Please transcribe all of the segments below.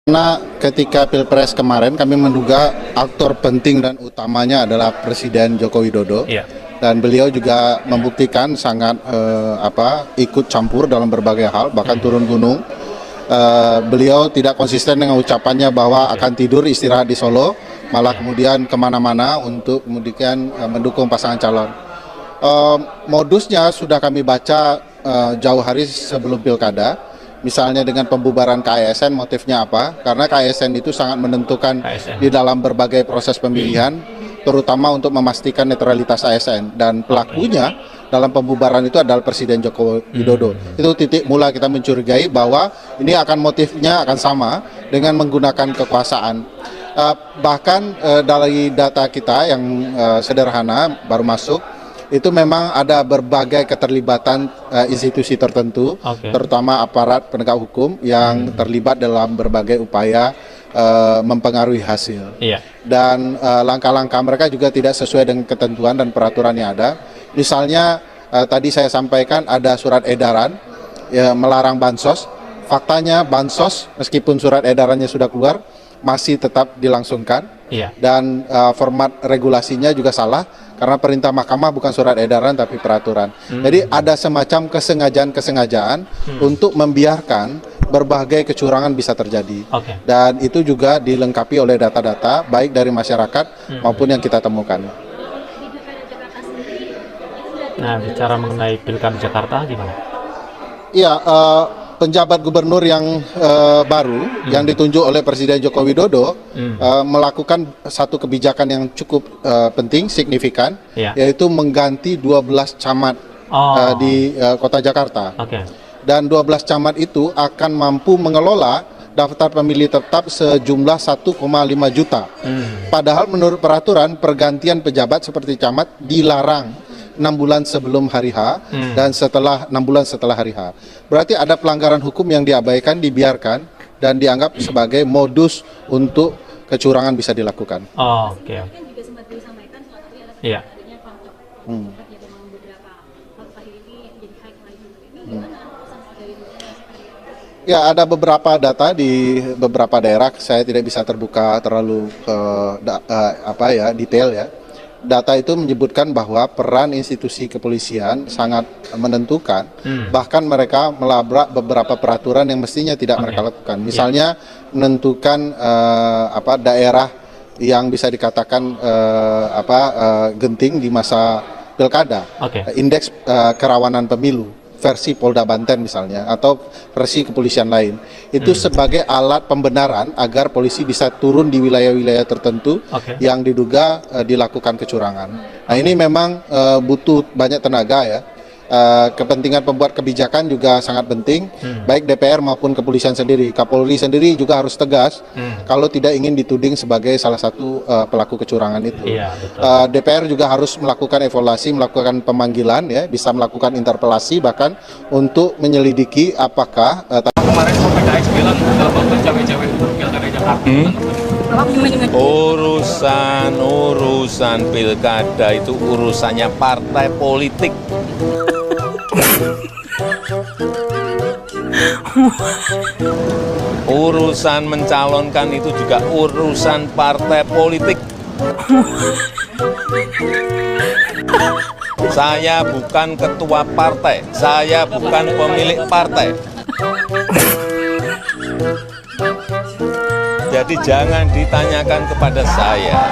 Karena ketika Pilpres kemarin kami menduga aktor penting dan utamanya adalah Presiden Joko Widodo. Iya. Dan beliau juga membuktikan sangat ikut campur dalam berbagai hal, bahkan turun gunung. Beliau tidak konsisten dengan ucapannya bahwa akan tidur istirahat di Solo, malah kemudian kemana-mana untuk kemudian mendukung pasangan calon. Modusnya sudah kami baca jauh hari sebelum pilkada. Misalnya dengan pembubaran KASN, motifnya apa? Karena KASN itu sangat menentukan di dalam berbagai proses pemilihan, terutama untuk memastikan netralitas ASN. Dan pelakunya dalam pembubaran itu adalah Presiden Joko Widodo. Itu titik mula kita mencurigai bahwa ini akan motifnya akan sama dengan menggunakan kekuasaan. Bahkan dari data kita yang sederhana baru masuk, itu memang ada berbagai keterlibatan institusi tertentu, terutama aparat penegak hukum yang terlibat dalam berbagai upaya mempengaruhi hasil. Dan langkah-langkah mereka juga tidak sesuai dengan ketentuan dan peraturan yang ada. Misalnya tadi saya sampaikan ada surat edaran melarang bansos. Faktanya bansos meskipun surat edarannya sudah keluar masih tetap dilangsungkan. Dan format regulasinya juga salah karena perintah mahkamah bukan surat edaran tapi peraturan. Jadi ada semacam kesengajaan untuk membiarkan berbagai kecurangan bisa terjadi. Dan itu juga dilengkapi oleh data-data baik dari masyarakat maupun yang kita temukan. Nah, bicara mengenai Pilkada Jakarta gimana? Iya, penjabat gubernur yang baru yang ditunjuk oleh Presiden Joko Widodo melakukan satu kebijakan yang cukup penting, signifikan, yaitu mengganti 12 camat di kota Jakarta. Dan 12 camat itu akan mampu mengelola daftar pemilih tetap sejumlah 1,5 juta. Padahal menurut peraturan pergantian pejabat seperti camat dilarang 6 bulan sebelum hari H dan setelah 6 bulan setelah hari H. Berarti ada pelanggaran hukum yang diabaikan, dibiarkan dan dianggap sebagai modus untuk kecurangan bisa dilakukan. Ya, ada beberapa data di beberapa daerah, saya tidak bisa terbuka terlalu detail ya. Data itu menyebutkan bahwa peran institusi kepolisian sangat menentukan, bahkan mereka melabrak beberapa peraturan yang mestinya tidak mereka lakukan. Misalnya menentukan daerah yang bisa dikatakan genting di masa pilkada, indeks kerawanan pemilu versi Polda Banten misalnya, atau versi kepolisian lain. Itu sebagai alat pembenaran agar polisi bisa turun di wilayah-wilayah tertentu yang diduga dilakukan kecurangan. Nah, ini memang butuh banyak tenaga ya. Kepentingan pembuat kebijakan juga sangat penting, baik DPR maupun kepolisian sendiri. Kapolri sendiri juga harus tegas kalau tidak ingin dituding sebagai salah satu pelaku kecurangan itu. DPR juga harus melakukan evaluasi, melakukan pemanggilan, ya, bisa melakukan interpelasi bahkan untuk menyelidiki apakah kemarin PKS bilang bakal cawe-cawe pilkada Jakarta. Urusan pilkada itu urusannya partai politik. Urusan mencalonkan itu juga urusan partai politik. Saya bukan ketua partai, saya bukan pemilik partai. Jadi jangan ditanyakan kepada saya.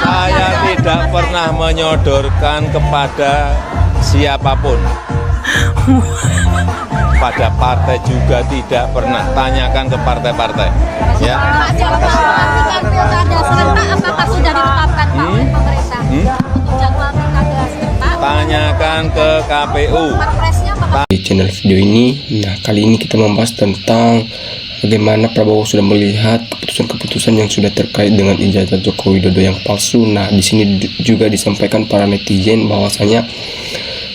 Saya tidak pernah menyodorkan kepada siapapun. Pada partai juga tidak pernah. Tanyakan ke partai-partai. Ya. Apakah sudah ditetapkan oleh pemerintah untuk jadwal pilkada serentak? Tanyakan ke KPU. Di channel video ini, kali ini kita membahas tentang bagaimana Prabowo sudah melihat keputusan-keputusan yang sudah terkait dengan ijazah Joko Widodo yang palsu. Nah, di sini juga disampaikan para netizen bahwasanya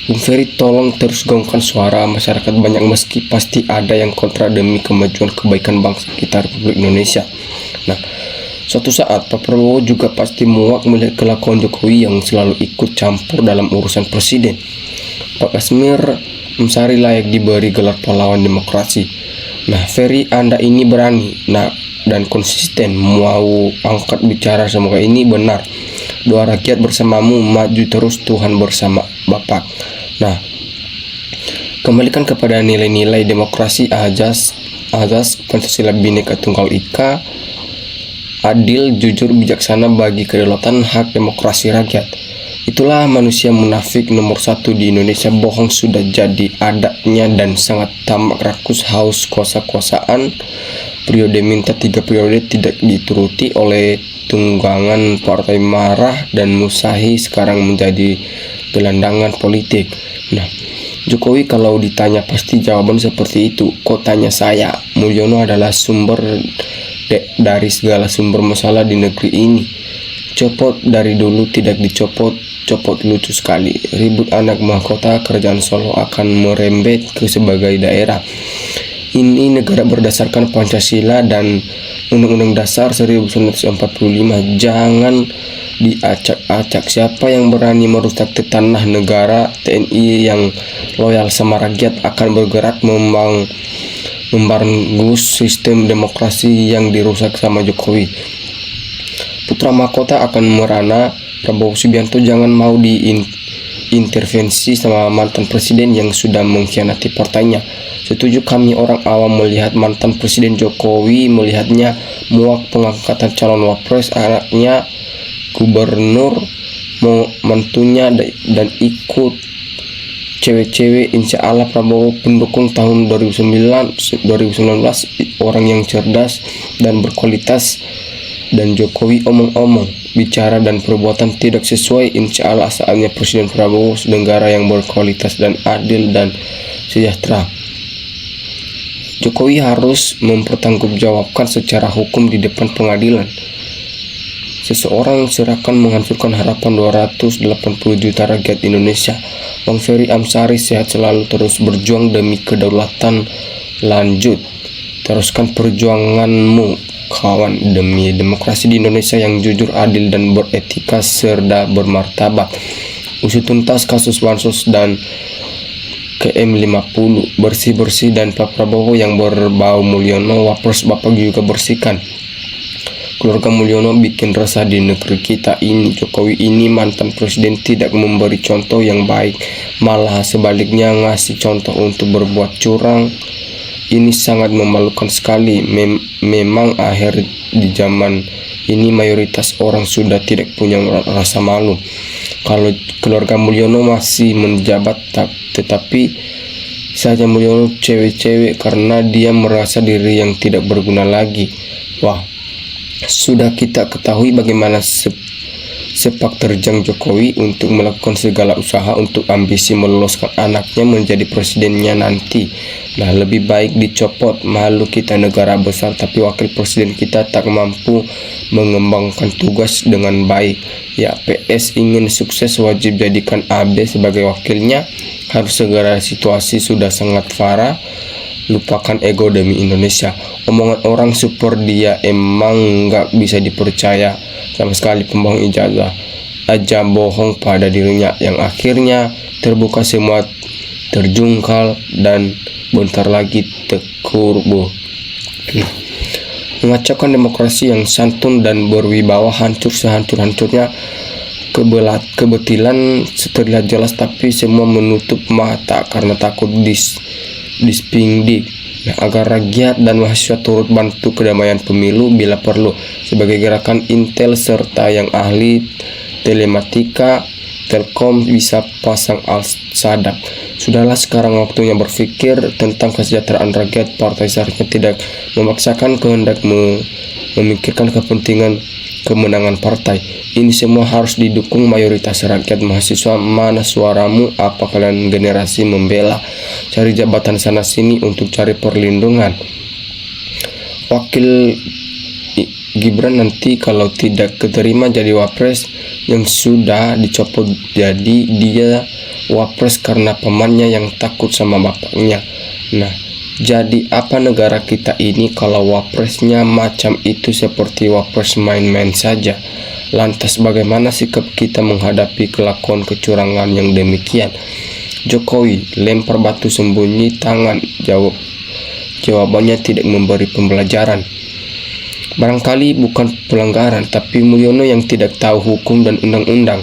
Bung Ferry, tolong terus gaungkan suara masyarakat banyak meski pasti ada yang kontra demi kemajuan kebaikan bangsa kita Republik Indonesia. Nah, suatu saat Pak Prabowo juga pasti muak melihat kelakuan Jokowi yang selalu ikut campur dalam urusan presiden. Pak Kasmir Amsari layak diberi gelar pahlawan demokrasi. Nah, Ferry, Anda ini berani, dan konsisten mau angkat bicara, semoga ini benar. Doa rakyat bersamamu, maju terus, Tuhan bersama Bapak. Nah, kembalikan kepada nilai-nilai demokrasi, azas Pancasila Bhinneka Tunggal Ika, adil, jujur, bijaksana bagi kedaulatan hak demokrasi rakyat. Itulah manusia munafik nomor 1 di Indonesia. Bohong sudah jadi adanya dan sangat tamak rakus haus kuasa-kuasaan. Periode minta 3 periode tidak dituruti oleh tunggangan partai marah dan musahi sekarang menjadi gelandangan politik. Nah, Jokowi kalau ditanya pasti jawaban seperti itu. Kok tanya saya? Mulyono adalah sumber dari segala sumber masalah di negeri ini. Copot dari dulu tidak dicopot, copot lucu sekali. Ribut anak mahkota, kerajaan Solo akan merembet ke sebagai daerah. Ini negara berdasarkan Pancasila dan Undang-Undang Dasar 1945. Jangan diacak-acak. Siapa yang berani merusak tanah negara, TNI yang loyal sama rakyat akan bergerak membangun sistem demokrasi yang dirusak sama Jokowi. Putra mahkota akan merana. Prabowo Subianto jangan mau diintervensi sama mantan presiden yang sudah mengkhianati partainya. Setuju kami orang awam melihat mantan presiden Jokowi melihatnya muak pengangkatan calon wapres anaknya gubernur, mentunya dan ikut cewek-cewek. Insya Allah Prabowo pendukung tahun 2019 orang yang cerdas dan berkualitas, dan Jokowi omong-omong, bicara dan perbuatan tidak sesuai. Insya Allah saatnya Presiden Prabowo negara yang berkualitas dan adil dan sejahtera. Jokowi harus mempertanggungjawabkan secara hukum di depan pengadilan. Seseorang serahkan menghancurkan harapan 280 juta rakyat Indonesia. Bang Ferry Amsari sehat selalu, terus berjuang demi kedaulatan. Lanjut, teruskan perjuanganmu kawan, demi demokrasi di Indonesia yang jujur, adil, dan beretika serta bermartabat. Usut tuntas kasus bansos dan KM50, bersih-bersih, dan Pak Prabowo yang berbau Mulyono, wapres Bapak juga bersihkan. Keluarga Mulyono bikin resah di negeri kita ini. Jokowi ini mantan presiden tidak memberi contoh yang baik, malah sebaliknya ngasih contoh untuk berbuat curang. Ini sangat memalukan sekali. Memang akhir di zaman ini mayoritas orang sudah tidak punya rasa malu. Kalau keluarga Mulyono masih menjabat, tetapi saja Mulyono cewek-cewek karena dia merasa diri yang tidak berguna lagi. Wah, sudah kita ketahui bagaimana sepak terjang Jokowi untuk melakukan segala usaha untuk ambisi meloloskan anaknya menjadi presidennya nanti. Nah, lebih baik dicopot. Malu kita negara besar tapi wakil presiden kita tak mampu mengembangkan tugas dengan baik. Ya, PS ingin sukses wajib jadikan AB sebagai wakilnya. Harus segera, situasi sudah sangat parah. Lupakan ego demi Indonesia. Omongan orang super dia emang nggak bisa dipercaya sama sekali. Pembohong ijazah aja bohong pada dirinya, yang akhirnya terbuka semua terjungkal dan bentar lagi tekurbo. Mengacaukan demokrasi yang santun dan berwibawa, hancur sehancur-hancurnya. Kebetilan terlihat jelas tapi semua menutup mata karena takut dispindik. Agar rakyat dan mahasiswa turut bantu kedamaian pemilu bila perlu sebagai gerakan intel serta yang ahli telematika Telkom bisa pasang al-sadap. Sudahlah, sekarang waktunya berpikir tentang kesejahteraan rakyat. Partai seharusnya tidak memaksakan kehendak memikirkan kepentingan kemenangan partai. Ini semua harus didukung mayoritas rakyat. Mahasiswa, mana suaramu? Apa kalian generasi membela cari jabatan sana sini untuk cari perlindungan? Wakil Gibran nanti kalau tidak keterima jadi wapres yang sudah dicopot, jadi dia wapres karena pamannya yang takut sama bapaknya. Nah, jadi apa negara kita ini kalau wapresnya macam itu, seperti wapres main-main saja? Lantas bagaimana sikap kita menghadapi kelakuan kecurangan yang demikian? Jokowi lempar batu sembunyi tangan, jawabannya tidak memberi pembelajaran. Barangkali bukan pelanggaran, tapi Mulyono yang tidak tahu hukum dan undang-undang.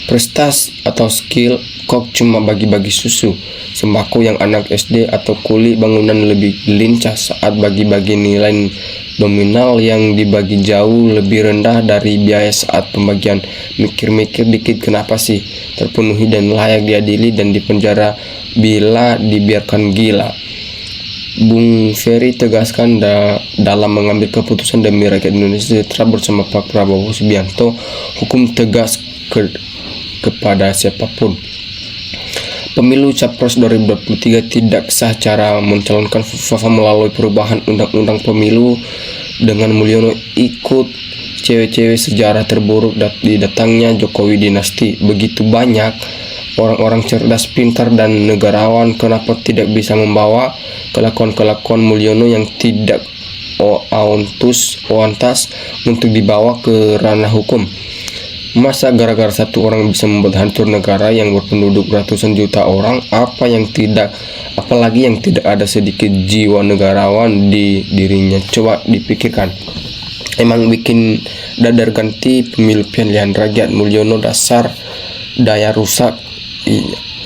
Prestas atau skill, kok cuma bagi-bagi susu, sembako yang anak SD atau kuli bangunan lebih lincah saat bagi-bagi nilai nominal yang dibagi jauh lebih rendah dari biaya saat pembagian. Mikir-mikir dikit, kenapa sih terpenuhi dan layak diadili dan dipenjara bila dibiarkan gila? Bung Ferry tegaskan dalam mengambil keputusan demi rakyat Indonesia sejahtera bersama Pak Prabowo Subianto, hukum tegas kepada siapapun. Pemilu Capres 2023 tidak sah cara mencalonkan Fafa melalui perubahan undang-undang pemilu dengan Mulyono ikut cewek-cewek sejarah terburuk didatangnya Jokowi dinasti. Begitu banyak orang-orang cerdas, pintar, dan negarawan, kenapa tidak bisa membawa kelakuan-kelakuan Mulyono yang tidak ontas untuk dibawa ke ranah hukum? Masa gara-gara satu orang bisa membuat hancur negara yang berpenduduk ratusan juta orang? Apalagi yang tidak ada sedikit jiwa negarawan di dirinya. Coba dipikirkan. Emang bikin dadar ganti pemilu pilihan rakyat. Mulyono dasar daya rusak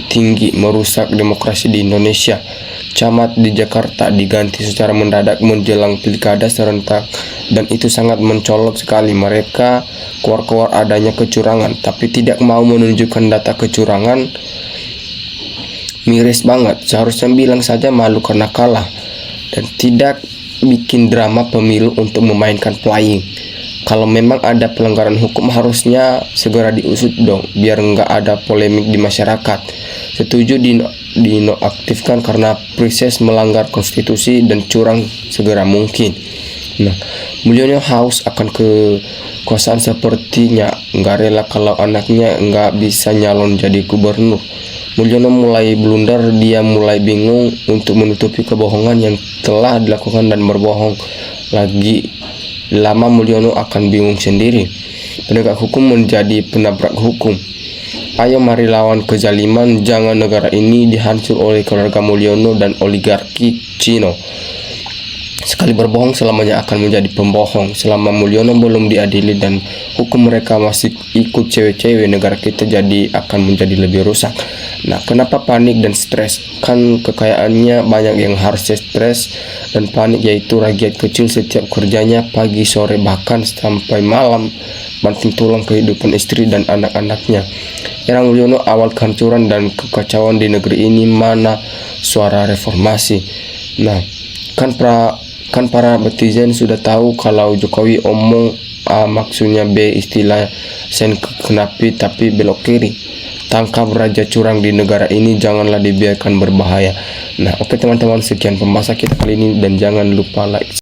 tinggi, merusak demokrasi di Indonesia. Camat di Jakarta diganti secara mendadak menjelang pilkada serentak, dan itu sangat mencolok sekali. Mereka keluar-keluar adanya kecurangan, tapi tidak mau menunjukkan data kecurangan. Miris banget. Seharusnya bilang saja malu karena kalah, dan tidak bikin drama pemilu untuk memainkan playing. Kalau memang ada pelanggaran hukum harusnya segera diusut dong, biar nggak ada polemik di masyarakat. Setuju dinonaktifkan karena proses melanggar konstitusi dan curang segera mungkin. Nah, Mulyono haus akan kekuasaan sepertinya nggak rela kalau anaknya nggak bisa nyalon jadi gubernur. Mulyono mulai blunder, dia mulai bingung untuk menutupi kebohongan yang telah dilakukan dan berbohong lagi. Lama Mulyono akan bingung sendiri. Penegak hukum menjadi penabrak hukum. Ayo mari lawan kezaliman, jangan negara ini dihancur oleh keluarga Mulyono dan oligarki Cino. Sekali berbohong selamanya akan menjadi pembohong. Selama Mulyono belum diadili dan hukum mereka masih ikut cewek-cewek, negara kita akan menjadi lebih rusak. Nah, kenapa panik dan stres? Kan kekayaannya banyak yang harus stres dan panik, yaitu rakyat kecil setiap kerjanya pagi, sore, bahkan sampai malam banting tulang kehidupan istri dan anak-anaknya. Era Mulyono awal kehancuran dan kekacauan di negeri ini, mana suara reformasi? Nah, kan para netizen sudah tahu kalau Jokowi omong A maksudnya B, istilah sen kenapi tapi belok kiri. Tangkap raja curang di negara ini, janganlah dibiarkan berbahaya. Nah, oke teman-teman, sekian pembahasan kita kali ini, dan jangan lupa like